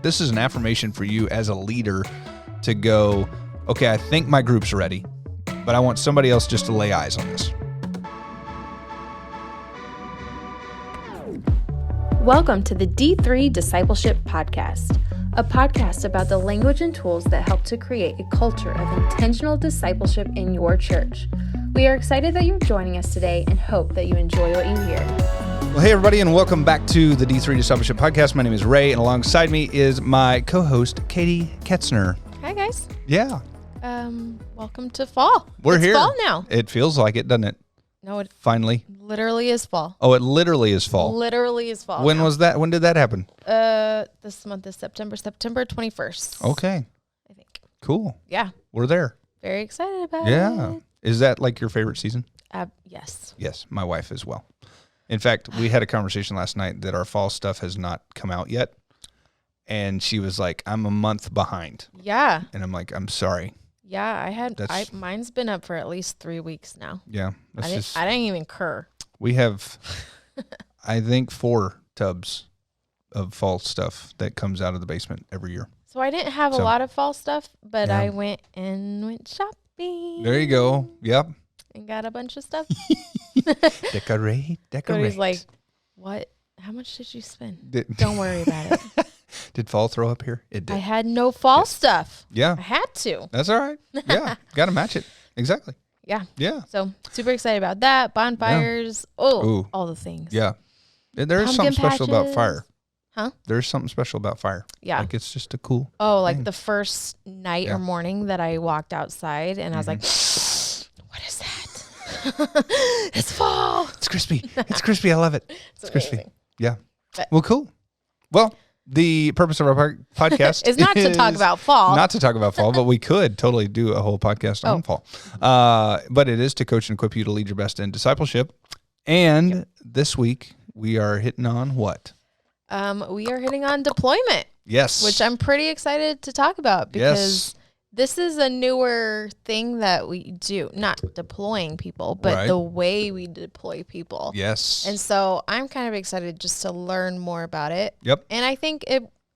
this is an affirmation for you as a leader to go, okay, I think my group's ready, but I want somebody else just to lay eyes on this. Welcome to the D3 Discipleship Podcast, a podcast about the language and tools that help to create a culture of intentional discipleship in your church. We are excited that you're joining us today and hope that you enjoy what you hear. Well, hey, everybody, and welcome back to the D3 Discipleship Podcast. My name is Ray, and alongside me is my co-host, Katie Ketzner. Hi, guys. Yeah. Welcome to fall. It's here. It's fall now. It feels like it, doesn't it? No, it finally literally is fall. Oh, it literally is fall. Literally is fall. When now. was that? When did that happen? This month is September 21st. Okay. I think. Cool. Yeah. We're there. Very excited about Yeah. it. Is that like your favorite season? Yes. Yes, my wife as well. In fact, we had a conversation last night that our fall stuff has not come out yet. And she was like, I'm a month behind. Yeah. And I'm like, I'm sorry. Yeah, mine's been up for at least 3 weeks now. Yeah. I didn't even cur. We have, I think, 4 tubs of fall stuff that comes out of the basement every year. So I didn't have a lot of fall stuff, but yeah. I went shopping. There you go. Yep. And got a bunch of stuff. Decorate. Cody's like, what? How much did you spend? Don't worry about it. Did fall throw up here? It did. I had no fall stuff. Yeah. I had to. That's all right. Yeah. Got to match it. Exactly. Yeah. Yeah. So super excited about that. Bonfires. Yeah. Ooh. All the things. Yeah. There is something special about fire. Huh? There's something special about fire. Yeah. Like it's just a cool like thing. the first night or morning that I walked outside and I was like, what is that? It's fall. It's crispy. It's crispy. I love it. It's crispy. Yeah. But, well, cool. Well, the purpose of our podcast is not to talk about fall. Not to talk about fall, but we could totally do a whole podcast on fall. But it is to coach and equip you to lead your best in discipleship. And this week we are hitting on what? We are hitting on deployment. Yes. Which I'm pretty excited to talk about because this is a newer thing that we do, not deploying people, but the way we deploy people. Yes. And so I'm kind of excited just to learn more about it. Yep. And I think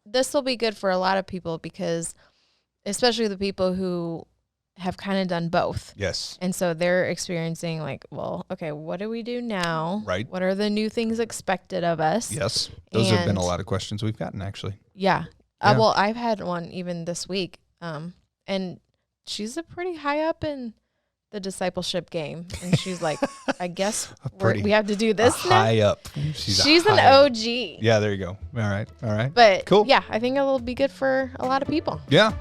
this will be good for a lot of people because especially the people who have kind of done both. Yes. And so they're experiencing like, well, okay, what do we do now? Right. What are the new things expected of us? Yes. Those have been a lot of questions we've gotten actually. Yeah. Well, I've had one even this week. And she's a pretty high up in the discipleship game. And she's like, I guess we have to do this now. High up. She's an OG. Yeah, there you go. All right. But cool. Yeah, I think it will be good for a lot of people. Yeah.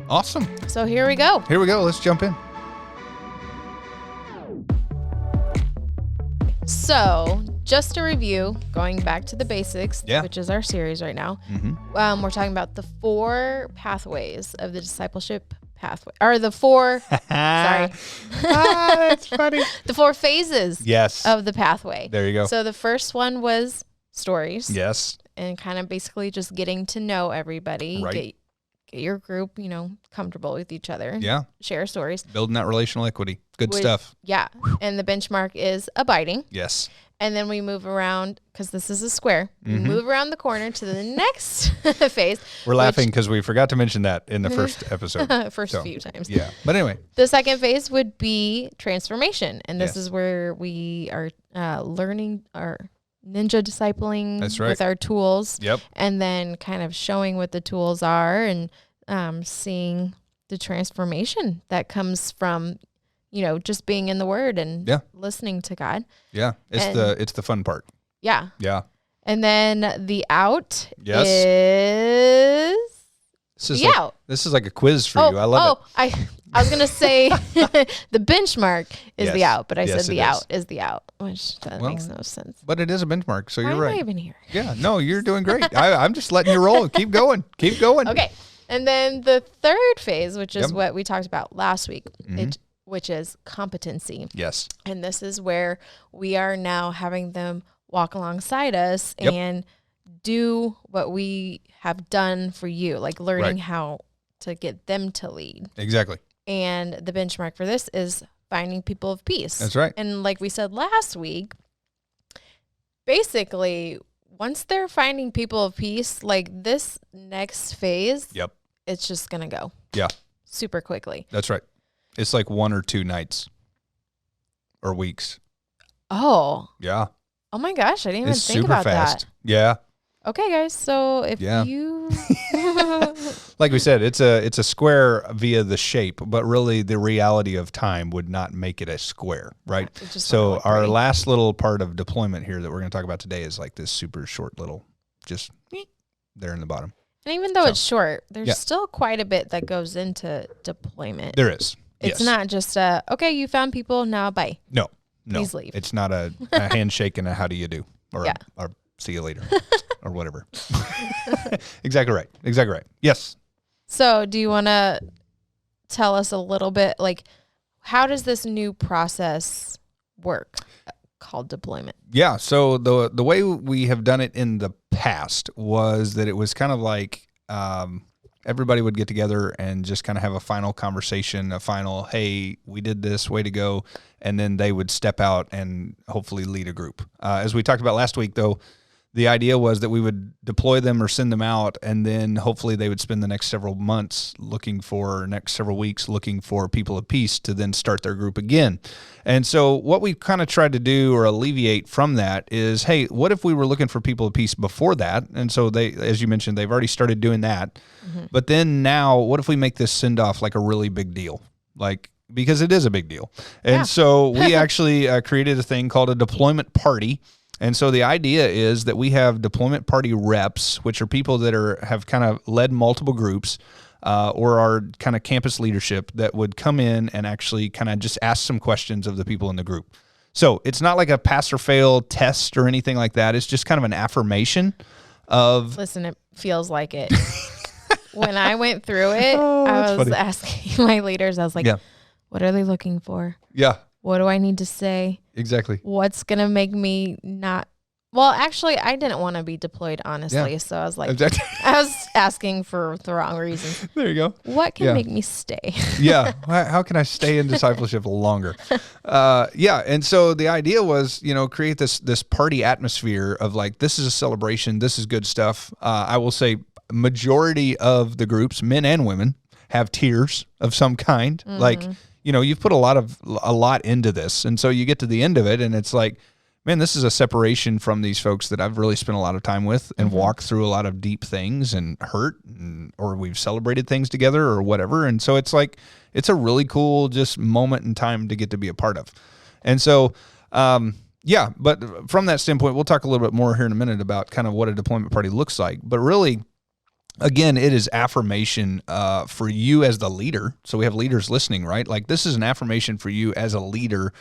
Awesome. So here we go. Let's jump in. So just to review, going back to the basics, which is our series right now, we're talking about the 4 pathways of the discipleship pathway, or the 4, sorry. That's funny. The 4 phases of the pathway. There you go. So the first one was stories. Yes. And kind of basically just getting to know everybody. Right. Get your group, comfortable with each other. Yeah. Share stories. Building that relational equity. Good stuff. Yeah. And the benchmark is abiding. Yes. And then we move around, because this is a square, we move around the corner to the next phase. We're laughing because we forgot to mention that in the first episode. Few times. Yeah. But anyway. The second phase would be transformation. And this is where we are learning our ninja discipling with our tools. Yep. And then kind of showing what the tools are and seeing the transformation that comes from just being in the Word and listening to God. Yeah, it's the fun part. Yeah. Yeah. And then the out is out. This is like a quiz for you. I love it. I was gonna say the benchmark is the out, but I said the out is the out, which makes no sense. But it is a benchmark, so you're right. Why am I even here? Yeah, no, you're doing great. I'm just letting you roll. Keep going. Okay. And then the third phase, which is what we talked about last week, which is competency. Yes. And this is where we are now having them walk alongside us and do what we have done for you, like learning how to get them to lead. Exactly. And the benchmark for this is finding people of peace. That's right. And like we said last week, basically once they're finding people of peace, like this next phase, it's just going to go. Yeah. Super quickly. That's right. It's like 1 or 2 nights or weeks. Oh. Yeah. Oh my gosh, I didn't even It's think super about fast. that. Yeah. Okay, guys. So if you like we said, it's a square via the shape, but really the reality of time would not make it a square, right? So our last little part of deployment here that we're going to talk about today is like this super short little, just there in the bottom. And even though it's short, there's still quite a bit that goes into deployment. There is. It's not just okay, you found people, now bye. No. Please leave. It's not a handshake and a how do you do or see you later or whatever. Exactly right. Yes. So do you want to tell us a little bit, like, how does this new process work called deployment? Yeah. So the way we have done it in the past was that it was kind of like everybody would get together and just kind of have a final conversation, a final, hey, we did this, way to go. And then they would step out and hopefully lead a group. As we talked about last week, though, the idea was that we would deploy them or send them out, and then hopefully they would spend the next several weeks looking for people of peace to then start their group again. And so what we kind of tried to do or alleviate from that is, hey, what if we were looking for people of peace before that? And so they, as you mentioned, they've already started doing that. Mm-hmm. But then now, what if we make this send off like a really big deal? Because it is a big deal. And so we actually created a thing called a deployment party. And so the idea is that we have deployment party reps, which are people that have kind of led multiple groups or are kind of campus leadership that would come in and actually kind of just ask some questions of the people in the group. So it's not like a pass or fail test or anything like that. It's just kind of an affirmation of... Listen, it feels like it. When I went through it, I was asking my leaders, I was like, what are they looking for? Yeah. What do I need to say? Exactly. What's going to make me not... Well, actually, I didn't want to be deployed, honestly. Yeah. So I was like, I was asking for the wrong reasons. There you go. What can make me stay? How can I stay in discipleship longer? And so the idea was, create this party atmosphere of like, this is a celebration. This is good stuff. I will say majority of the groups, men and women, have tiers of some kind. Mm-hmm. Like, you've put a lot into this. And so you get to the end of it and it's like, man, this is a separation from these folks that I've really spent a lot of time with and walked through a lot of deep things and hurt or we've celebrated things together or whatever. And so it's like, it's a really cool just moment in time to get to be a part of. And so, but from that standpoint, we'll talk a little bit more here in a minute about kind of what a deployment party looks like. But really, again, it is affirmation for you as the leader. So we have leaders listening, right? Like this is an affirmation for you as a leader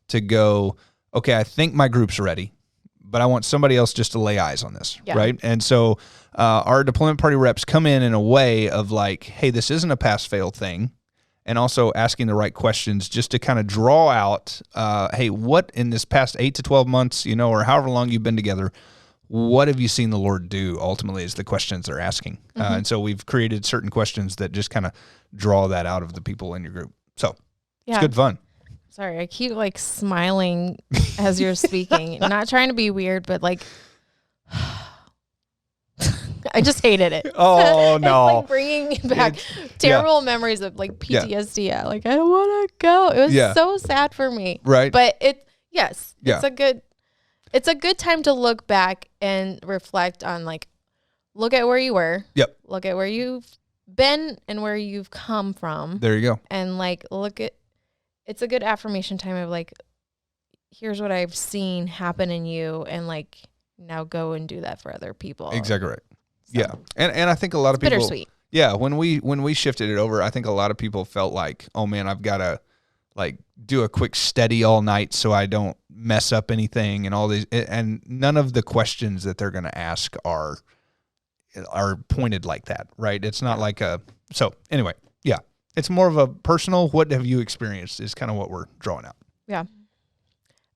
to go, okay, I think my group's ready, but I want somebody else just to lay eyes on this, right? And so our deployment party reps come in a way of like, hey, this isn't a pass-fail thing, and also asking the right questions just to kind of draw out, hey, what in this past 8 to 12 months, or however long you've been together, what have you seen the Lord do ultimately is the questions they're asking. Mm-hmm. And so we've created certain questions that just kind of draw that out of the people in your group. So it's good fun. Sorry, I keep like smiling as you're speaking. Not trying to be weird, but like, I just hated it. Oh, no. It's like bringing back terrible memories of like PTSD. Yeah. Like, I don't want to go. It was so sad for me. Right. But it's a good time to look back and reflect on like, look at where you were. Yep. Look at where you've been and where you've come from. There you go. And like, it's a good affirmation time of like, here's what I've seen happen in you, and like, now go and do that for other people. Exactly right. So, yeah. And I think a lot of people, bittersweet. Yeah. When we shifted it over, I think a lot of people felt like, oh man, I've got to like do a quick study all night so I don't mess up anything and all these, and none of the questions that they're going to ask are pointed like that. Right. It's not like so anyway, yeah. It's more of a personal, what have you experienced is kind of what we're drawing out. Yeah.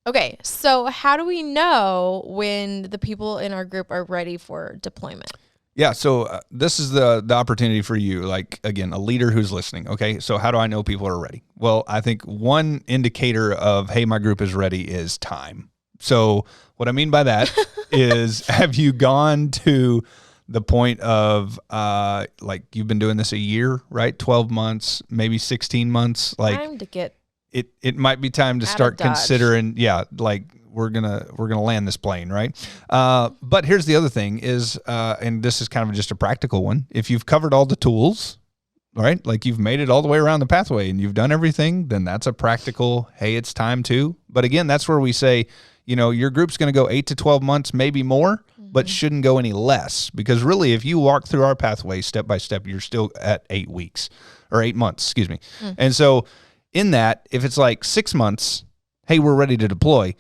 Okay. So how do we know when the people in our group are ready for deployment? Yeah. So this is the opportunity for you, like, again, a leader who's listening. Okay. So how do I know people are ready? Well, I think one indicator of, hey, my group is ready is time. So what I mean by that is, have you gone to the point of like you've been doing this a year, right? 12 months, maybe 16 months. Like time to get it might be time to start considering, like we're gonna land this plane, right? But here's the other thing is, and this is kind of just a practical one. If you've covered all the tools, right? Like you've made it all the way around the pathway and you've done everything, then that's a practical, hey, it's time to. But again, that's where we say, your group's going to go 8 to 12 months, maybe more, but shouldn't go any less. Because really, if you walk through our pathway step by step, you're still at 8 weeks or 8 months, excuse me. And so in that, if it's like 6 months, hey, we're ready to deploy,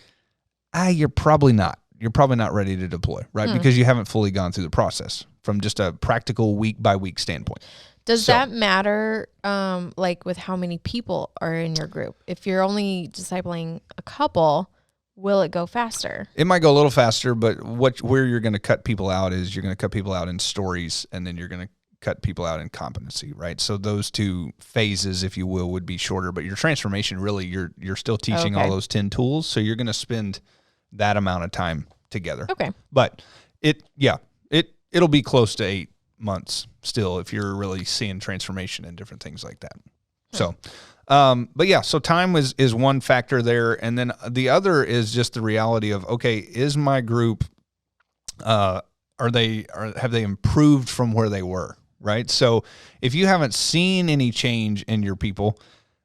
you're probably not. You're probably not ready to deploy, right? Because you haven't fully gone through the process from just a practical week by week standpoint. Does that matter, like with how many people are in your group? If you're only discipling a couple, will it go faster? It might go a little faster, but where you're going to cut people out is you're going to cut people out in stories, and then you're going to cut people out in competency, right? So those two phases, if you will, would be shorter. But your transformation, really, you're still teaching all those 10 tools, so you're going to spend that amount of time together. Okay. But it'll be close to 8 months still if you're really seeing transformation and different things like that. So, but yeah, so time is one factor there. And then the other is just the reality of, okay, is my group, have they improved from where they were, right? So if you haven't seen any change in your people,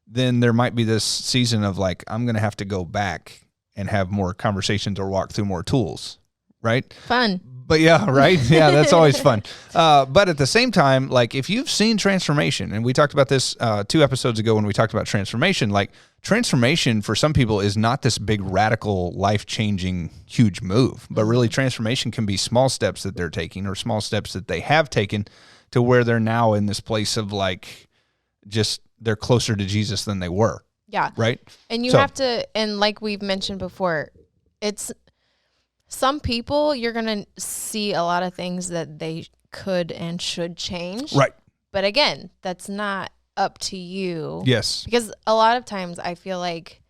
then there might be this season of like, I'm going to have to go back and have more conversations or walk through more tools, right? Fun. But yeah, right? Yeah, that's always fun. But at the same time, like if you've seen transformation, and we talked about this 2 episodes ago when we talked about transformation, like transformation for some people is not this big radical, life-changing, huge move, but really transformation can be small steps that they're taking or small steps that they have taken to where they're now in this place of like, just they're closer to Jesus than they were. Yeah. Right? And you have to, and like we've mentioned before, it's, some people, you're going to see a lot of things that they could and should change. Right. But again, that's not up to you. Yes. Because a lot of times I feel like,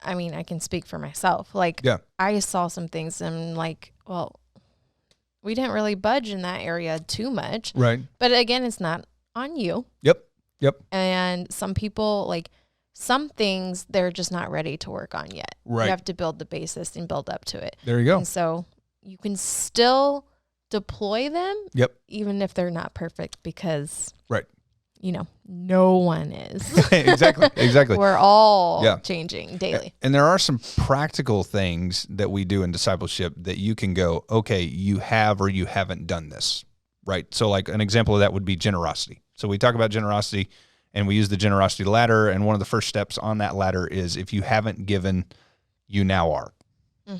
I mean, I can speak for myself. Like, I saw some things and I'm like, well, we didn't really budge in that area too much. Right. But again, it's not on you. Yep. And some people, like, some things they're just not ready to work on yet. Right. You have to build the basis and build up to it. There you go. And so you can still deploy them. Yep. Even if they're not perfect, because right. No one is. Exactly. We're all changing daily. And there are some practical things that we do in discipleship that you can go, okay, you have or you haven't done this, right? So like an example of that would be generosity. So we talk about generosity and we use the generosity ladder. And one of the first steps on that ladder is if you haven't given, you now are,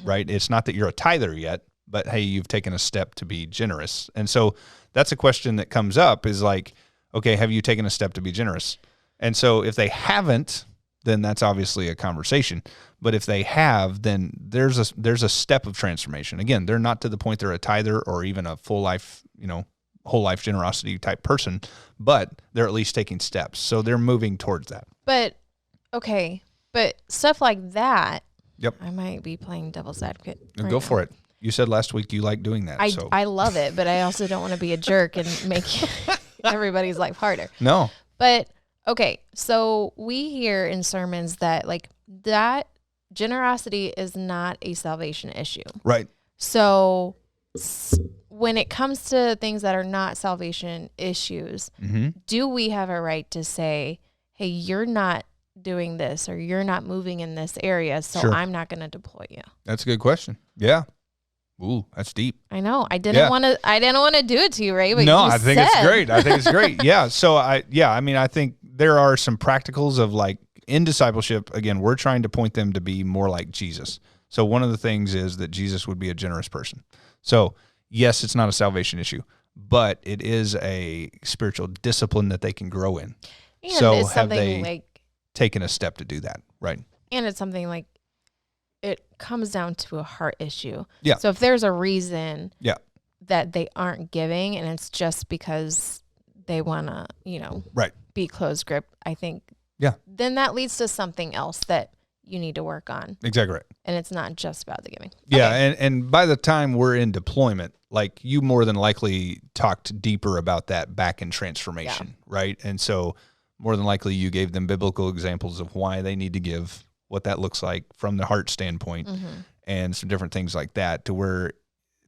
right? It's not that you're a tither yet, but hey, you've taken a step to be generous. And so that's a question that comes up is like, okay, have you taken a step to be generous? And so if they haven't, then that's obviously a conversation. But if they have, then there's a step of transformation. Again, they're not to the point they're a tither or even a full life, whole life generosity type person, but they're at least taking steps. So they're moving towards that. But stuff like that, yep. I might be playing devil's advocate. Go for it. You said last week you like doing that. I love it, but I also don't want to be a jerk and make everybody's life harder. No. But okay, so we hear in sermons that like that generosity is not a salvation issue. Right. So when it comes to things that are not salvation issues, do we have a right to say, hey, you're not doing this or you're not moving in this area, so sure. I'm not going to deploy you? That's a good question. Yeah. Ooh, that's deep. I know. I didn't want to do it to you, Ray. But no, I think it's great. Yeah. So I think there are some practicals of like in discipleship, again, we're trying to point them to be more like Jesus. So one of the things is that Jesus would be a generous person. So yes, it's not a salvation issue, but it is a spiritual discipline that they can grow in. And so have they taken a step to do that? Right. And it's something like, it comes down to a heart issue. Yeah. So if there's a reason that they aren't giving and it's just because they want to, right. be closed grip, I think then that leads to something else that you need to work on. Exactly right. And it's not just about the giving. Yeah, Okay. and by the time we're in deployment, like you more than likely talked deeper about that back in transformation, right? And so more than likely you gave them biblical examples of why they need to give, what that looks like from the heart standpoint, and some different things like that, to where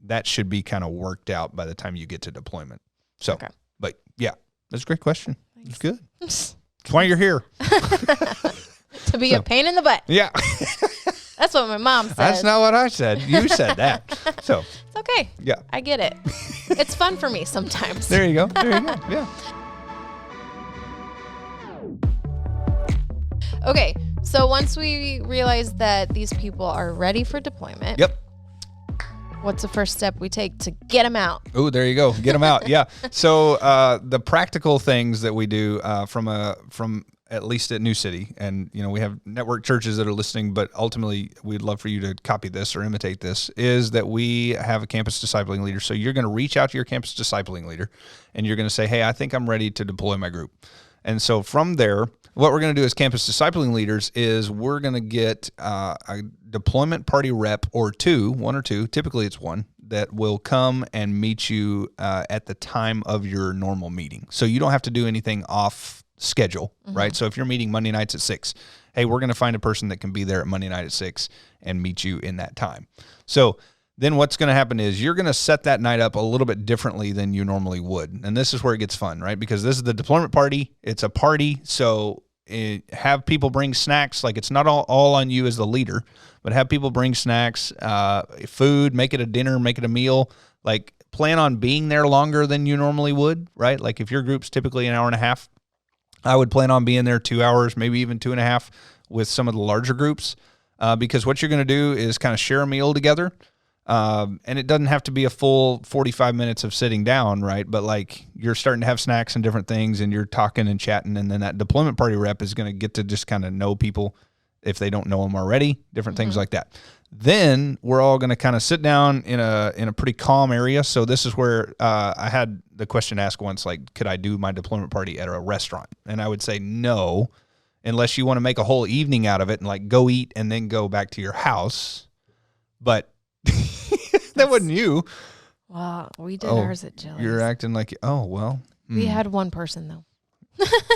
that should be kind of worked out by the time you get to deployment. So, but yeah, that's a great question. It's good. That's why you're here. To be a pain in the butt. Yeah. That's what my mom said. That's not what I said. You said that. So it's okay. Yeah. I get it. It's fun for me sometimes. There you go. There you go. Yeah. Okay. So once we realize that these people are ready for deployment. Yep. What's the first step we take to get them out? Oh, there you go. Get them out. Yeah. So the practical things that we do from at least at New City, and we have network churches that are listening, but ultimately we'd love for you to copy this or imitate this, is that we have a campus discipling leader. So you're going to reach out to your campus discipling leader and you're going to say, hey, I think I'm ready to deploy my group. And so from there, what we're going to do as campus discipling leaders is we're going to get a deployment party rep or one or two, typically it's one, that will come and meet you at the time of your normal meeting. So you don't have to do anything off schedule, right? So if you're meeting Monday nights at 6, hey, we're going to find a person that can be there at Monday night at 6 and meet you in that time. So then what's going to happen is you're going to set that night up a little bit differently than you normally would. And this is where it gets fun, right? Because this is the deployment party. It's a party. So have people bring snacks. Like, it's not all on you as the leader, but have people bring snacks, food, make it a dinner, make it a meal. Like, plan on being there longer than you normally would, right? Like if your group's typically an hour and a half, I would plan on being there 2 hours, maybe even 2.5 with some of the larger groups, because what you're going to do is kind of share a meal together. And it doesn't have to be a full 45 minutes of sitting down, right? But like you're starting to have snacks and different things and you're talking and chatting. And then that deployment party rep is going to get to just kind of know people if they don't know them already, different things like that. Then we're all going to kind of sit down in a pretty calm area. So this is where I had the question asked once, like, could I do my deployment party at a restaurant? And I would say no, unless you want to make a whole evening out of it and like go eat and then go back to your house. But that wasn't you. Wow, we did ours at Jilly's. You're acting like, oh, well. We had one person, though.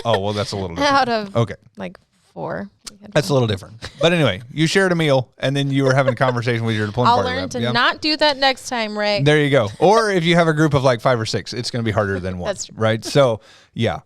Oh, well, that's a little different. Out of okay. like 4. That's a little different. But anyway, you shared a meal, and then you were having a conversation with your deployment I'll party learn rep. to not do that next time, Ray. There you go. Or if you have a group of like 5 or 6, it's going to be harder than 1, That's true. right? So, yeah.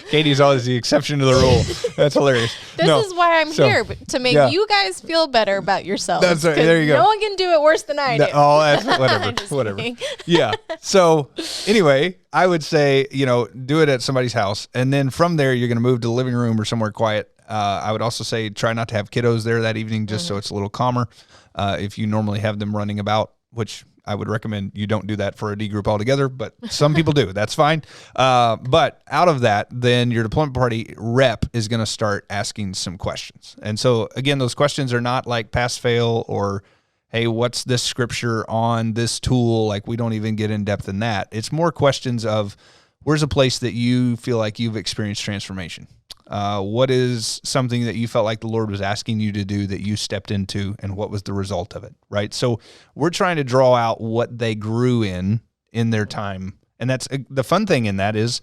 Katie's always the exception to the rule. That's hilarious. This is why I'm here, to make you guys feel better about yourselves. That's right. There you go. No one can do it worse than I do. That's whatever. I'm just Whatever. kidding. Yeah. So anyway, I would say, do it at somebody's house. And then from there, you're going to move to the living room or somewhere quiet. I would also say try not to have kiddos there that evening, just so it's a little calmer. If you normally have them running about, which I would recommend you don't do that for a D group altogether, but some people do. That's fine. But out of that, then your deployment party rep is going to start asking some questions. And so, again, those questions are not like pass, fail, or, hey, what's this scripture on this tool? Like, we don't even get in depth in that. It's more questions of, where's a place that you feel like you've experienced transformation? What is something that you felt like the Lord was asking you to do that you stepped into, and what was the result of it, right? So we're trying to draw out what they grew in their time. And that's the fun thing in that is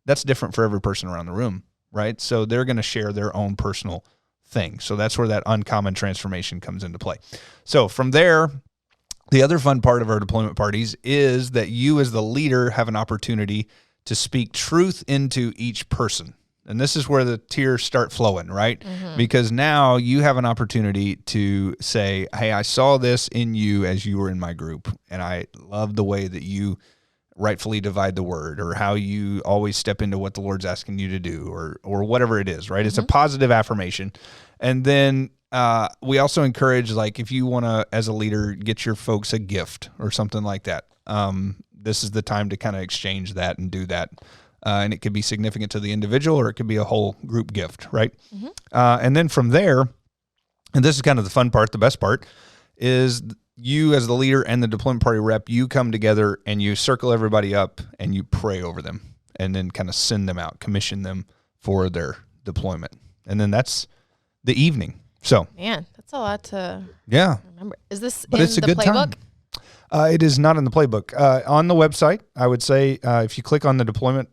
that's different for every person around the room, right? So they're going to share their own personal thing. So that's where that uncommon transformation comes into play. So from there, the other fun part of our deployment parties is that you as the leader have an opportunity to speak truth into each person. And this is where the tears start flowing, right? Because now you have an opportunity to say, hey, I saw this in you as you were in my group, and I love the way that you rightfully divide the word, or how you always step into what the Lord's asking you to do, or whatever it is, right? It's a positive affirmation. And then we also encourage, like, if you want to, as a leader, get your folks a gift or something like that. This is the time to kind of exchange that and do that. And it could be significant to the individual, or it could be a whole group gift, right? And then from there, and this is kind of the fun part, the best part, is you as the leader and the deployment party rep, you come together and you circle everybody up and you pray over them, and then kind of send them out, commission them for their deployment. And then that's the evening. So Man, that's a lot to remember. Is this but in it's a the good playbook? time. It is not in the playbook. On the website, I would say if you click on the deployment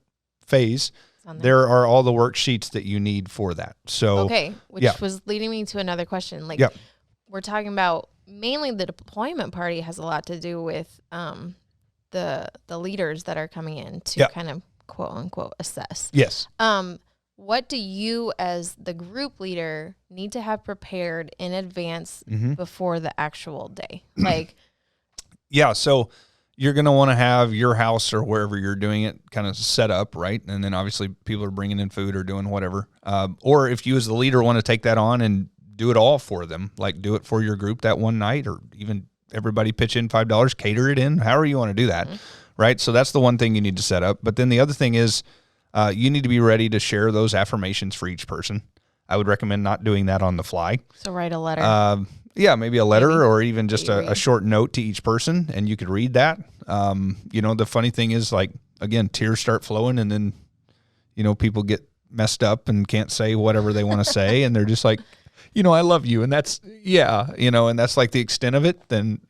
phase, there are all the worksheets that you need for that. So okay, which was leading me to another question. Like we're talking about mainly the deployment party has a lot to do with the leaders that are coming in to kind of quote unquote assess. Yes. What do you as the group leader need to have prepared in advance before the actual day? Like so you're going to want to have your house or wherever you're doing it kind of set up, right? And then obviously people are bringing in food or doing whatever. Or if you as the leader want to take that on and do it all for them, like do it for your group that one night, or even everybody pitch in $5, cater it in, however you want to do that, right? So that's the one thing you need to set up. But then the other thing is you need to be ready to share those affirmations for each person. I would recommend not doing that on the fly. So write a letter. Maybe a letter or even just a short note to each person, and you could read that. The funny thing is, like, again, tears start flowing, and then, people get messed up and can't say whatever they want to say, and they're just like, I love you, and that's, and that's like the extent of it, then,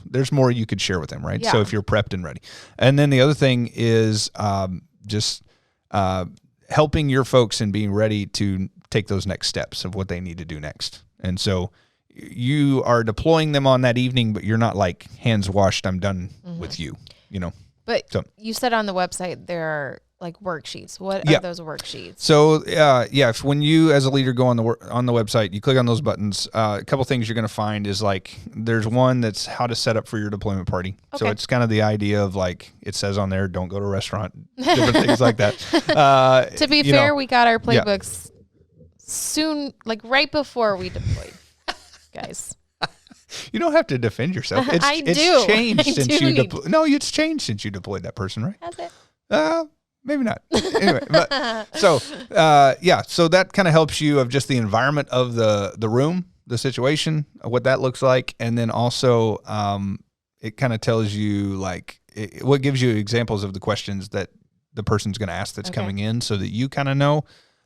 there's more you could share with them, right? Yeah. So if you're prepped and ready. And then the other thing is just helping your folks and being ready to take those next steps of what they need to do next. And so you are deploying them on that evening, but you're not like hands washed, I'm done with you, But you said on the website there are like worksheets. What are those worksheets? So if when you as a leader go on the website, you click on those buttons, a couple things you're going to find is like there's one that's how to set up for your deployment party. Okay. So it's kind of the idea of like it says on there, don't go to a restaurant, different things like that. To be fair, we got our playbooks soon, like right before we deployed. Guys, you don't have to defend yourself. It's changed since you deployed. No, it's changed since you deployed that person, right? Has it? Maybe not. Anyway, so that kind of helps you of just the environment of the room, the situation, what that looks like, and then also it kind of tells you like what gives you examples of the questions that the person's going to ask that's coming in, so that you kind of know.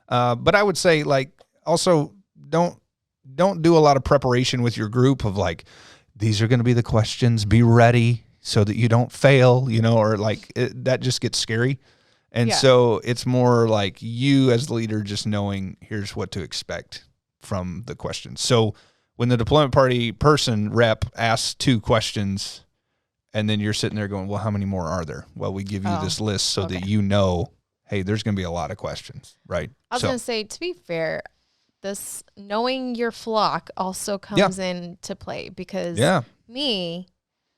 But I would say like also don't do a lot of preparation with your group of like, these are going to be the questions, be ready so that you don't fail, or like that just gets scary. And so it's more like you as the leader just knowing here's what to expect from the questions. So when the deployment party rep asks 2 questions and then you're sitting there going, well, how many more are there? Well, we give you this list so that hey, there's going to be a lot of questions, right? I was going to say, to be fair, this knowing your flock also comes into play because me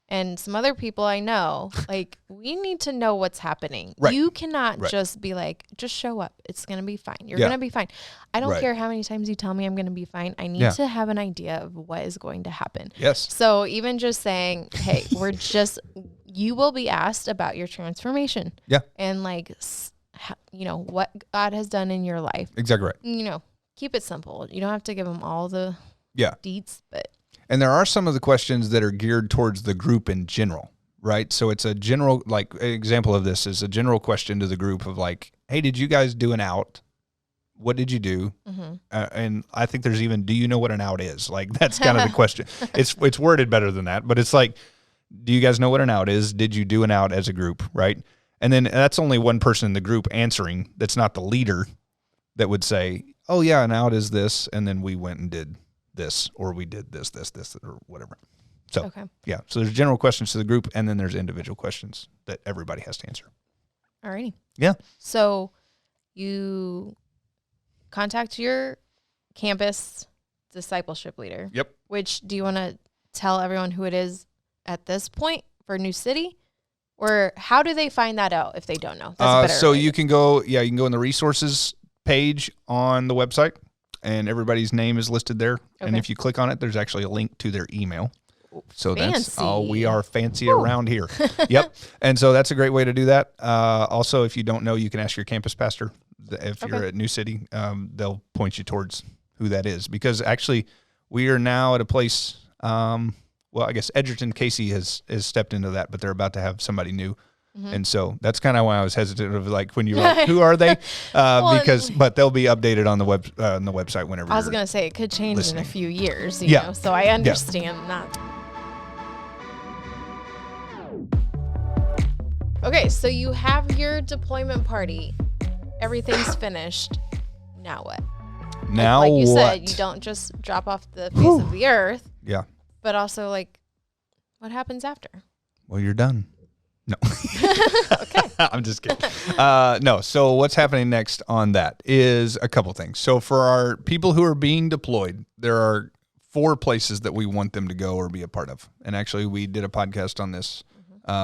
and some other people I know, like we need to know what's happening. Right. You cannot just be like, just show up. It's going to be fine. You're going to be fine. I don't care how many times you tell me I'm going to be fine. I need to have an idea of what is going to happen. Yes. So even just saying, hey, you will be asked about your transformation. Yeah. And like, what God has done in your life. Exactly right. Keep it simple. You don't have to give them all the deets, but. And there are some of the questions that are geared towards the group in general, right? So it's a general, like an example of this is a general question to the group of like, hey, did you guys do an out? What did you do? Mm-hmm. And I think there's even, do you know what an out is? Like that's kind of the question. It's worded better than that, but it's like, do you guys know what an out is? Did you do an out as a group, right? And then that's only one person in the group answering. That's not the leader that would say, oh yeah, an out is this. And then we went and did this, or we did this, or whatever. So, so there's general questions to the group, and then there's individual questions that everybody has to answer. Alrighty. Yeah. So you contact your campus discipleship leader. Yep. Which, do you want to tell everyone who it is at this point for New City? Or how do they find that out if they don't know? You can go in the resources page on the website, and everybody's name is listed there. Okay. And if you click on it, there's actually a link to their email. So fancy. We are fancy around here. Yep. And so that's a great way to do that. Also, if you don't know, you can ask your campus pastor. If you're at New City, they'll point you towards who that is. Because actually, we are now at a place, I guess Edgerton Casey has stepped into that, but they're about to have somebody new And so that's kind of why I was hesitant of like when you were like, who are they? But they'll be updated on the website whenever. I was going to say it could change listening. in a few years, you know, so I understand that. Okay, so you have your deployment party. Everything's finished. Now what? Now like you what? said, you don't just drop off the face of the earth. Yeah. But also, like, what happens after? Well, you're done. No. Okay. I'm just kidding. No. So what's happening next on that is a couple things. So for our people who are being deployed, there are 4 places that we want them to go or be a part of. And actually, we did a podcast on this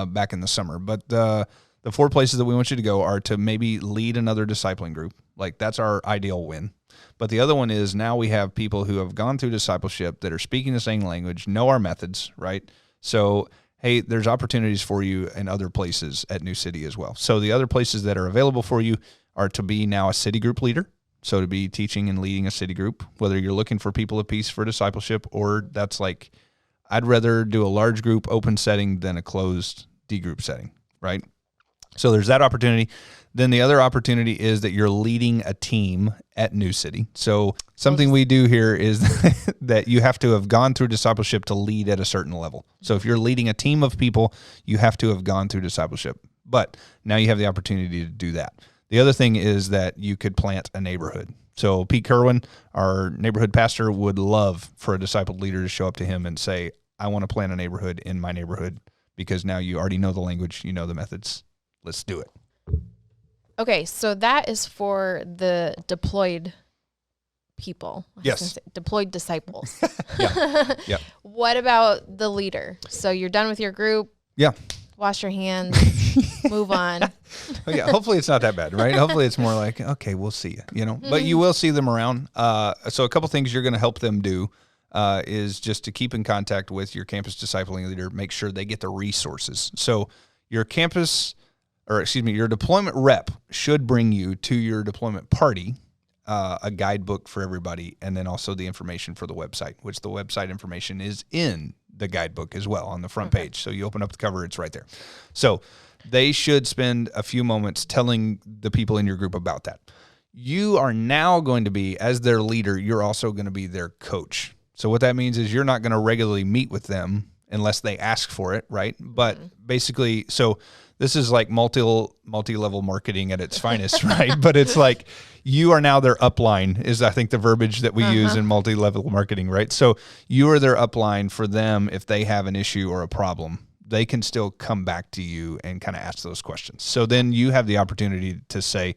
back in the summer. But the 4 places that we want you to go are to maybe lead another discipling group. Like, that's our ideal win. But the other one is now we have people who have gone through discipleship that are speaking the same language, know our methods, right? So, hey, there's opportunities for you in other places at New City as well. So the other places that are available for you are to be now a city group leader. So to be teaching and leading a city group, whether you're looking for people of peace for discipleship, or that's like, I'd rather do a large group open setting than a closed D group setting, right? So there's that opportunity. Then the other opportunity is that you're leading a team at New City. So something we do here is that you have to have gone through discipleship to lead at a certain level. So if you're leading a team of people, you have to have gone through discipleship. But now you have the opportunity to do that. The other thing is that you could plant a neighborhood. So Pete Kerwin, our neighborhood pastor, would love for a discipled leader to show up to him and say, I want to plant a neighborhood in my neighborhood, because now you already know the language, you know the methods. Let's do it. Okay, so that is for the deployed people. Yes. Deployed disciples. Yeah. What about the leader? So you're done with your group. Yeah. Wash your hands. Move on. Oh, yeah. Hopefully it's not that bad, right? Hopefully it's more like, okay, we'll see you, you know, but you will see them around. So a couple things you're going to help them do is just to keep in contact with your campus discipling leader, make sure they get the resources. So your your deployment rep should bring you to your deployment party a guidebook for everybody, and then also the information for the website, which the website information is in the guidebook as well on the front page. So you open up the cover, it's right there. So they should spend a few moments telling the people in your group about that. You are now going to be, as their leader, you're also going to be their coach. So what that means is you're not going to regularly meet with them unless they ask for it, right? But basically, so this is like multi-level marketing at its finest, right? But it's like you are now their upline is, I think, the verbiage that we use in multi-level marketing, right? So you are their upline for them. If they have an issue or a problem, they can still come back to you and kind of ask those questions. So then you have the opportunity to say,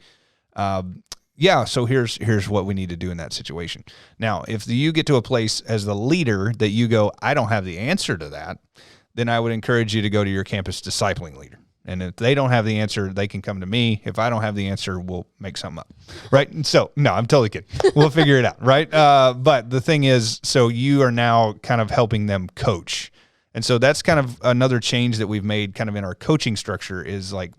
so here's what we need to do in that situation. Now, if you get to a place as the leader that you go, I don't have the answer to that, then I would encourage you to go to your campus discipling leader. And if they don't have the answer, they can come to me. If I don't have the answer, we'll make something up, right? And so, no, I'm totally kidding. We'll figure it out, right? But the thing is, so you are now kind of helping them coach. And so that's kind of another change that we've made kind of in our coaching structure is like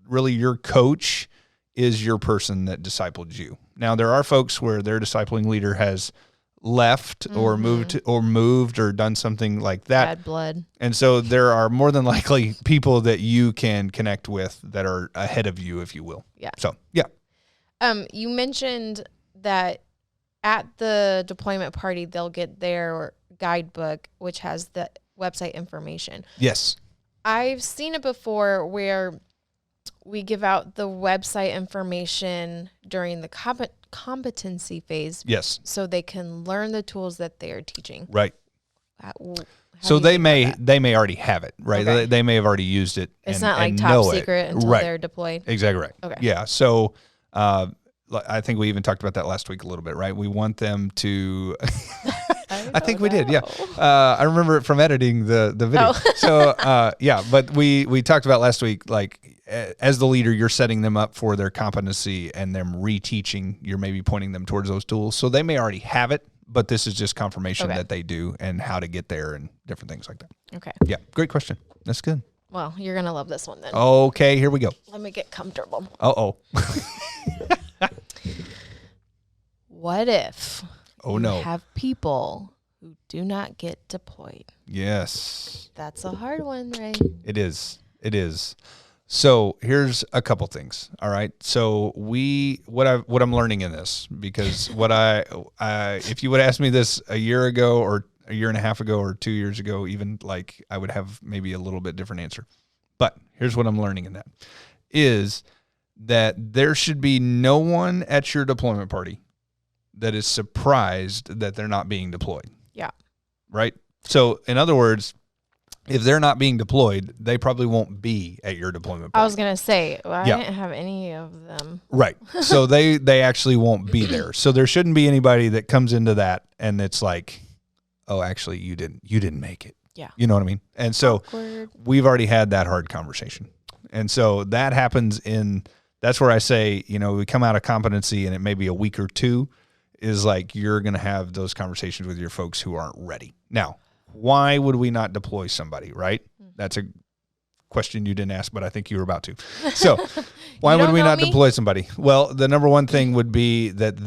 really your coach is your person that discipled you. Now, there are folks where their discipling leader has left or moved or done something like that. Bad blood. And so there are more than likely people that you can connect with that are ahead of you, if you will. Yeah. So, yeah. You mentioned that at the deployment party, they'll get their guidebook, which has the website information. Yes. I've seen it before where we give out the website information during the competency phase. Yes. So they can learn the tools that they are teaching. Right. How So do you they think about may already have it, right? Okay. They may have already used it. It's and, not like and top know secret it. until Right. they're deployed. Exactly right. Okay. Yeah. So I think we even talked about that last week a little bit, right? We want them to. I think we did. Yeah. I remember it from editing the video. Oh. So but we talked about last week, like as the leader, you're setting them up for their competency and them reteaching. You're maybe pointing them towards those tools. So they may already have it, but this is just confirmation that they do and how to get there and different things like that. Okay. Yeah. Great question. That's good. Well, you're going to love this one then. Okay. Here we go. Let me get comfortable. Uh-oh. What if Oh, you no. have people who do not get deployed? Yes. That's a hard one, Ray. It is. It is. So here's a couple things. All right. So what I'm learning in this, because if you would ask me this a year ago or a year and a half ago or 2 years ago, even, like, I would have maybe a little bit different answer. But here's what I'm learning in that is that there should be no one at your deployment party that is surprised that they're not being deployed. Yeah. Right. So in other words, if they're not being deployed, they probably won't be at your deployment party. I was going to say, I didn't have any of them. Right. So they actually won't be there. So there shouldn't be anybody that comes into that and it's like, oh, actually you didn't make it. Yeah. You know what I mean? And so Awkward. we've already had that hard conversation. And so that happens that's where I say, we come out of competency and it may be a week or two is like, you're going to have those conversations with your folks who aren't ready. Now, why would we not deploy somebody, right? That's a question you didn't ask, but I think you were about to. So why would we not deploy somebody? Well, the number one thing would be that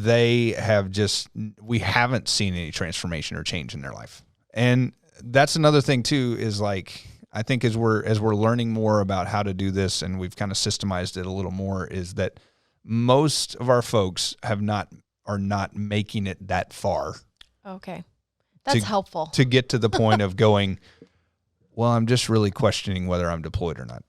we haven't seen any transformation or change in their life. And that's another thing too, is like, I think as we're learning more about how to do this and we've kind of systemized it a little more, is that most of our folks are not making it that far. Okay. That's helpful. To get to the point of going, well, I'm just really questioning whether I'm deployed or not.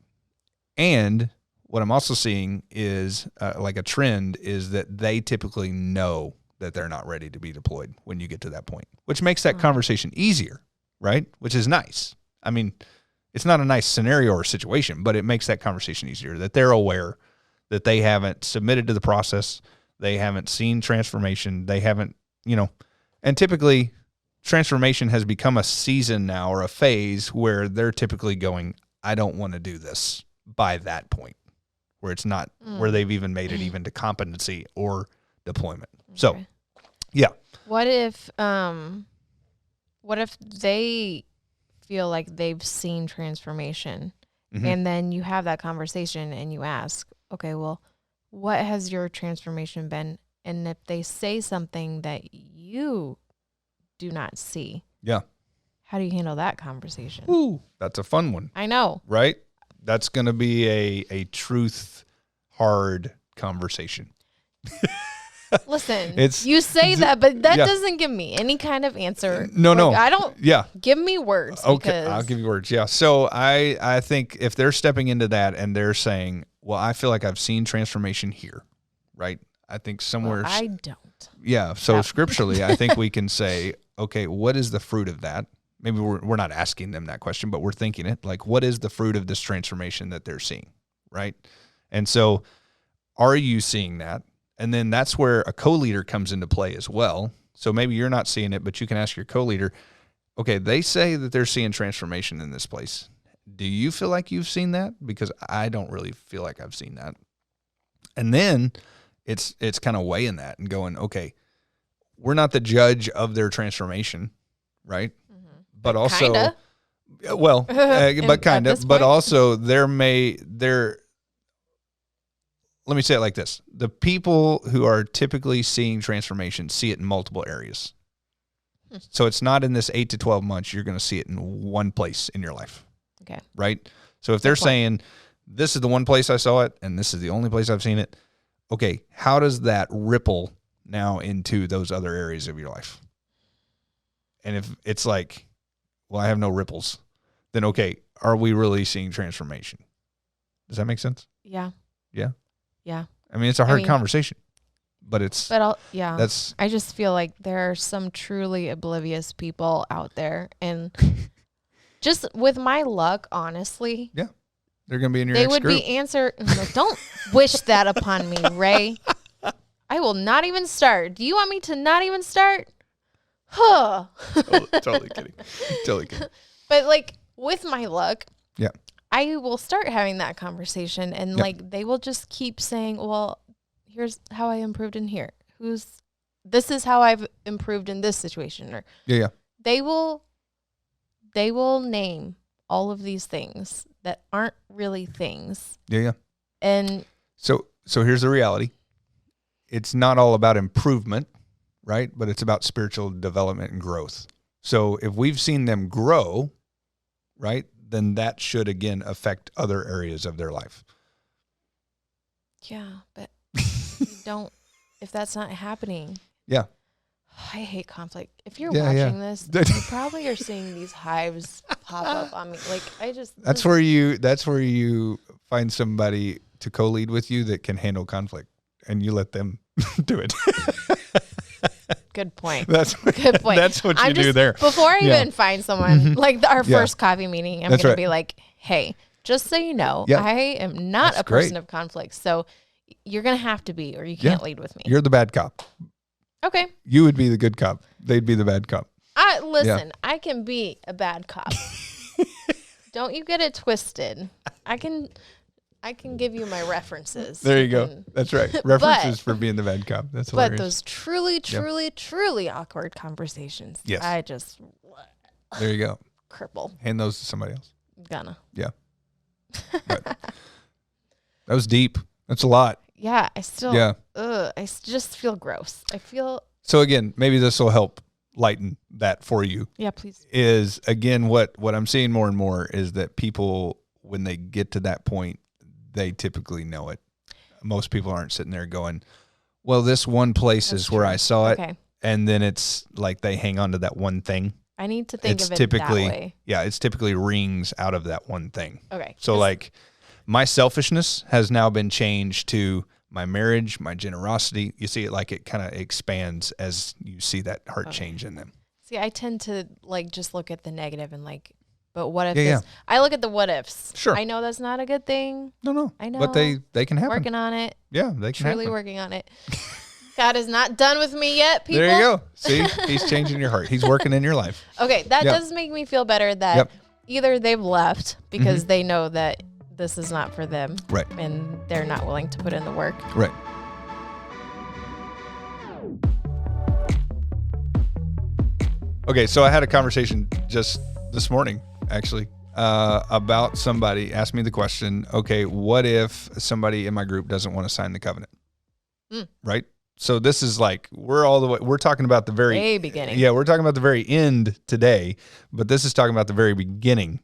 And what I'm also seeing is like a trend is that they typically know that they're not ready to be deployed when you get to that point, which makes that conversation easier, right? Which is nice. I mean, it's not a nice scenario or situation, but it makes that conversation easier, that they're aware that they haven't submitted to the process. They haven't seen transformation. They haven't, and typically transformation has become a season now or a phase where they're typically going, I don't want to do this by that point, where it's not where they've even made it even to competency or deployment. Okay. So, yeah. What if they feel like they've seen transformation and then you have that conversation and you ask, okay, well, what has your transformation been? And if they say something that you do not see. Yeah. How do you handle that conversation? Ooh, that's a fun one. I know. Right? That's going to be a truth hard conversation. Listen, you say that, but that doesn't give me any kind of answer. No. I don't. Yeah. Give me words. Okay, I'll give you words. Yeah. So I think if they're stepping into that and they're saying, well, I feel like I've seen transformation here, right? I think somewhere. Well, I don't. Yeah. So scripturally, I think we can say, okay, what is the fruit of that? Maybe we're not asking them that question, but we're thinking it. Like, what is the fruit of this transformation that they're seeing, right? And so are you seeing that? And then that's where a co-leader comes into play as well. So maybe you're not seeing it, but you can ask your co-leader, okay, they say that they're seeing transformation in this place. Do you feel like you've seen that? Because I don't really feel like I've seen that. And then it's kind of weighing that and going, okay, we're not the judge of their transformation, right? Mm-hmm. But also, kinda. Well, but kind of, but also let me say it like this. The people who are typically seeing transformation see it in multiple areas. So it's not in this 8 to 12 months, you're going to see it in one place in your life. Okay. Right? So if they're saying, this is the one place I saw it, and this is the only place I've seen it, okay, how does that ripple now into those other areas of your life? And if it's like, well, I have no ripples, then okay, are we really seeing transformation? Does that make sense? Yeah. Yeah? Yeah. I mean, it's a hard conversation, but I just feel like there are some truly oblivious people out there, and just with my luck, honestly. Yeah. They're going to be in your next group. They would be answered. Don't wish that upon me, Ray. I will not even start. Do you want me to not even start? Huh. Totally kidding. Totally kidding. But like with my luck, yeah, I will start having that conversation, and like they will just keep saying, well, here's how I improved in here. This is how I've improved in this situation. Or they will name all of these things that aren't really things. Yeah. And so here's the reality. It's not all about improvement, right? But it's about spiritual development and growth. So if we've seen them grow, right, then that should, again, affect other areas of their life. Yeah, but you don't, if that's not happening. Yeah. I hate conflict. If you're Yeah, watching this, you probably are seeing these hives pop up on me. Like, That's where you find somebody to co-lead with you that can handle conflict, and you let them do it. Good point. Good point. That's what you do there. Before I even find someone, like our first coffee meeting, I'm going to be like, hey, just so you know, I am not a person of conflict. So you're going to have to be, or you can't lead with me. You're the bad cop. Okay. You would be the good cop. They'd be the bad cop. Listen, I can be a bad cop. Don't you get it twisted. I can give you my references. There you go. That's right. References for being the bad cop. That's hilarious. But those truly awkward conversations. Yes. I just there you go. Cripple. Hand those to somebody else. Gonna. Yeah. That was deep. That's a lot. Yeah. I just feel gross. So again, maybe this will help lighten that for you. Yeah, please. Is again, what I'm seeing more and more is that people, when they get to that point, they typically know it. Most people aren't sitting there going, well, this one place is where I saw it. Okay. And then it's like they hang on to that one thing. I need to think of it that way. Yeah, it's typically rings out of that one thing. Okay. So like my selfishness has now been changed to my marriage, my generosity. You see it like it kind of expands as you see that heart change in them. See, I tend to like just look at the negative and like, but what if this? I look at the what ifs. Sure. I know that's not a good thing. No. I know. But they can happen. Working on it. Yeah, they can Truly working on it. God is not done with me yet, people. There you go. See, he's changing your heart. He's working in your life. Okay, that does make me feel better that either they've left because they know that this is not for them. Right. And they're not willing to put in the work. Right. Okay, so I had a conversation just this morning, actually, about somebody asked me the question, okay, what if somebody in my group doesn't want to sign the covenant? Right? So this is like, we're talking about the very beginning. Yeah, we're talking about the very end today, but this is talking about the very beginning.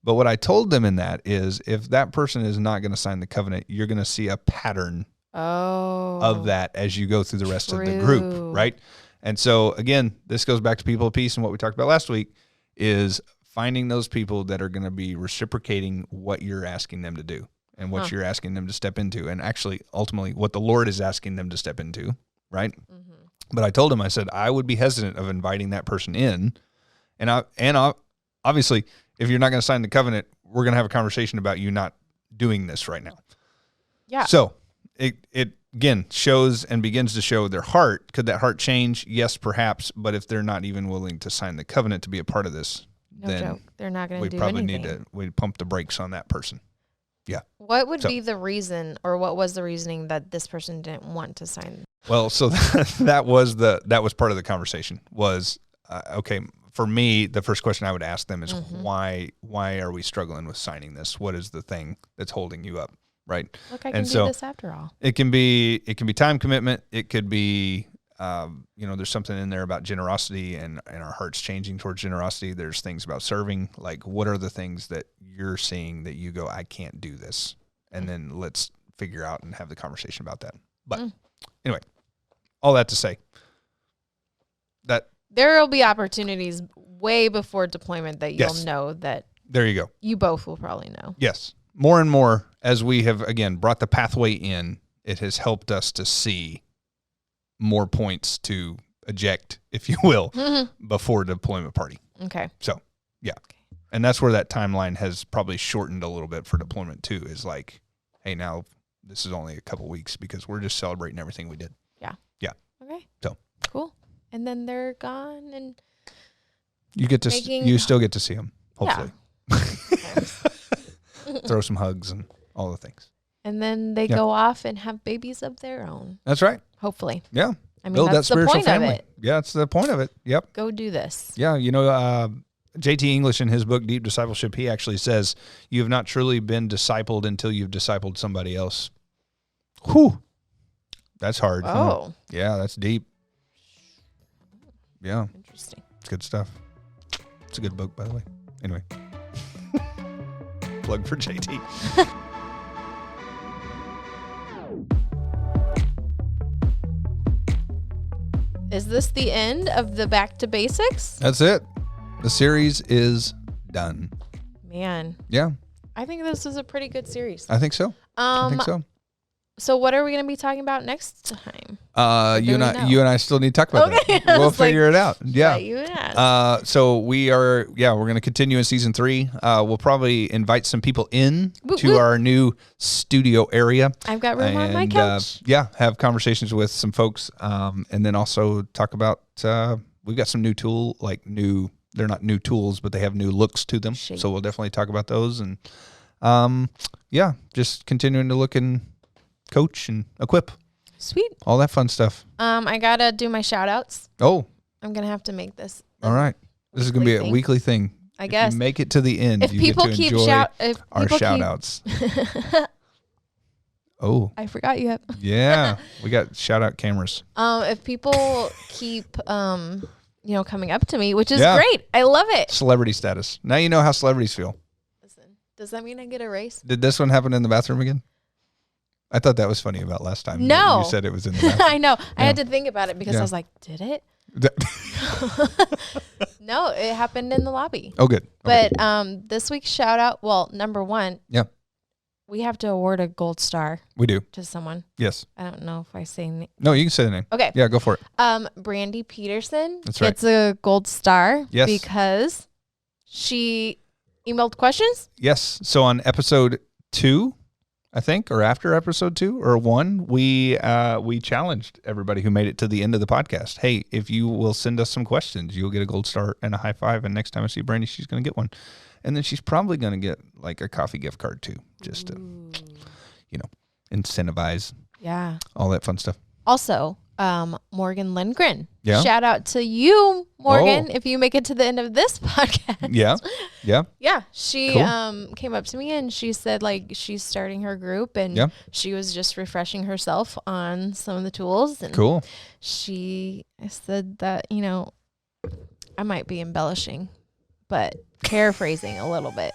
But what I told them in that is if that person is not going to sign the covenant, you're going to see a pattern of that as you go through the rest of the group, right? And so again, this goes back to people of peace and what we talked about last week is finding those people that are going to be reciprocating what you're asking them to do and what you're asking them to step into, and actually ultimately what the Lord is asking them to step into, right? Mm-hmm. But I told him, I said, I would be hesitant of inviting that person in. And obviously, if you're not going to sign the covenant, we're going to have a conversation about you not doing this right now. Yeah. So it again shows and begins to show their heart. Could that heart change? Yes, perhaps. But if they're not even willing to sign the covenant to be a part of this, then they're not going to do anything. We probably need to pump the brakes on that person. Yeah. What would be the reason, or what was the reasoning that this person didn't want to sign? Well, so that was part of the conversation. Was okay. For me, the first question I would ask them is why are we struggling with signing this? What is the thing that's holding you up? Right. Look, I can do this after all. It can be time commitment. It could be, there's something in there about generosity and our hearts changing towards generosity. There's things about serving. Like, what are the things that you're seeing that you go, I can't do this? And then let's figure out and have the conversation about that. But anyway, all that to say that there will be opportunities way before deployment that you'll know that. There you go. You both will probably know. Yes. More and more, as we have, again, brought the pathway in, it has helped us to see more points to eject, if you will, before deployment party. Okay. So, yeah. Okay. And that's where that timeline has probably shortened a little bit for deployment too, is like, hey, now this is only a couple weeks because we're just celebrating everything we did. Yeah. Yeah. Okay. So. Cool. And then they're gone and you still get to see them, hopefully. Yeah. Throw some hugs and all the things. And then they go off and have babies of their own. That's right. Hopefully. Yeah. I mean, that's the point of it. Yeah, that's the point of it. Yep. Go do this. Yeah. J.T. English in his book, Deep Discipleship, he actually says, you have not truly been discipled until you've discipled somebody else. Whew. That's hard. Oh. Huh? Yeah, that's deep. Yeah. Interesting. It's good stuff. It's a good book, by the way. Anyway. Plug for JT. Is this the end of the Back to Basics? That's it. The series is done. Man, Yeah, I think this is a pretty good series. I think so. I think so. So what are we going to be talking about next time? You and I still need to talk about that. We'll figure it out. Yeah. You asked. So we're going to continue in season 3. We'll probably invite some people in to our new studio area. I've got room on my couch. Have conversations with some folks, and then also talk about, we've got some new they're not new tools, but they have new looks to them. So we'll definitely talk about those, and just continuing to look and coach and equip. Sweet. All that fun stuff. I got to do my shout outs. Oh. I'm going to have to make this. All right. This is going to be a weekly thing. I guess. If you make it to the end, if you people get to keep enjoy our shout outs. Oh. I forgot you have. Yeah. We got shout out cameras. If people keep, coming up to me, which is great. I love it. Celebrity status. Now you know how celebrities feel. Listen, does that mean I get a race? Did this one happen in the bathroom again? I thought that was funny about last time. No. You said it was in the bathroom. I know. Yeah. I had to think about it because I was like, did it? No, it happened in the lobby. Oh, good. Okay. But this week's shout out, well, number one. Yeah. We have to award a gold star. We do. To someone. Yes. I don't know if I say No, you can say the name. Okay. Yeah, go for it. Brandy Peterson That's right. gets a gold star. Yes. Because she emailed questions. Yes. So on episode 2, I think, or after episode 2 or 1, we challenged everybody who made it to the end of the podcast. Hey, if you will send us some questions, you'll get a gold star and a high five. And next time I see Brandy, she's going to get one. And then she's probably going to get like a coffee gift card too, just to, incentivize. Yeah. All that fun stuff. Also, Morgan Lindgren. Yeah. Shout out to you, Morgan, if you make it to the end of this podcast. Yeah. Yeah. Yeah. She came up to me and she said like she's starting her group and she was just refreshing herself on some of the tools. And cool. She said that, I might be embellishing, but paraphrasing a little bit.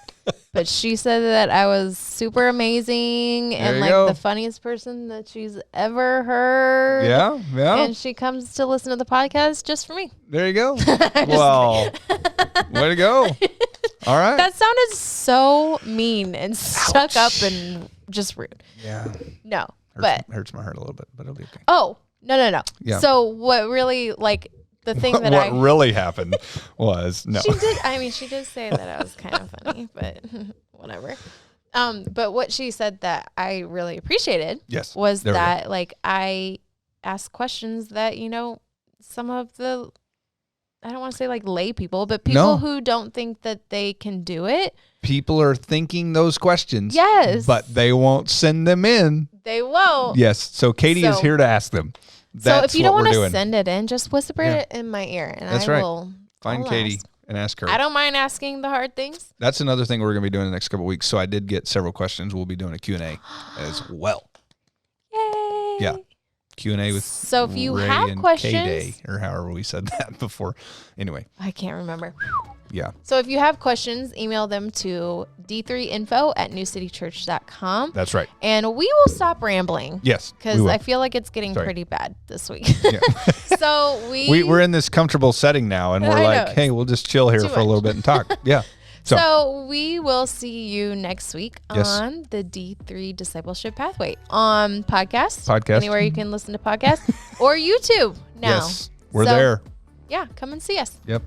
But she said that I was super amazing and like the funniest person that she's ever heard. Yeah, yeah. And she comes to listen to the podcast just for me. There you go. Well, way to go. All right. That sounded so mean and stuck up and just rude. Yeah. No, hurts my heart a little bit, but it'll be okay. Oh, no. Yeah. So what really the thing that what really happened was no. She did say that I was kind of funny, but whatever. But what she said that I really appreciated was that like I asked questions that, some of the, I don't want to say like lay people, but people who don't think that they can do it. People are thinking those questions. Yes. But they won't send them in. They won't. Yes. So Katie is here to ask them. So if you don't want to send it in, just whisper it in my ear, and I will find Katie and ask her. I don't mind asking the hard things. That's another thing we're going to be doing the next couple of weeks. So I did get several questions. We'll be doing a Q&A as well. Yay! Yeah, Q&A with so if you Ray have and questions, K-Day, or however we said that before. Anyway, I can't remember. Yeah. So if you have questions, email them to d3info@newcitychurch.com. That's right. And we will stop rambling. Yes. Because I feel like it's getting pretty bad this week. Yeah. So we're in this comfortable setting now, and we're like, hey, we'll just chill here for a little bit and talk. Yeah. So we will see you next week on the D3 Discipleship Pathway on podcast. Anywhere you can listen to podcasts or YouTube now. Yes. We're there. Yeah. Come and see us. Yep.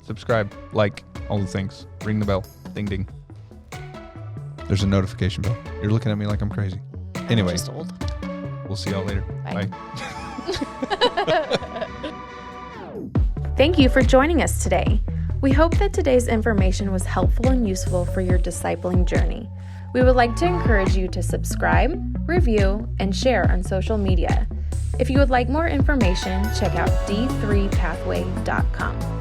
Subscribe, like, all the things. Ring the bell. Ding, ding. There's a notification bell. You're looking at me like I'm crazy. Anyway, I'm just old. We'll see y'all later. Bye. Thank you for joining us today. We hope that today's information was helpful and useful for your discipling journey. We would like to encourage you to subscribe, review, and share on social media. If you would like more information, check out d3pathway.com.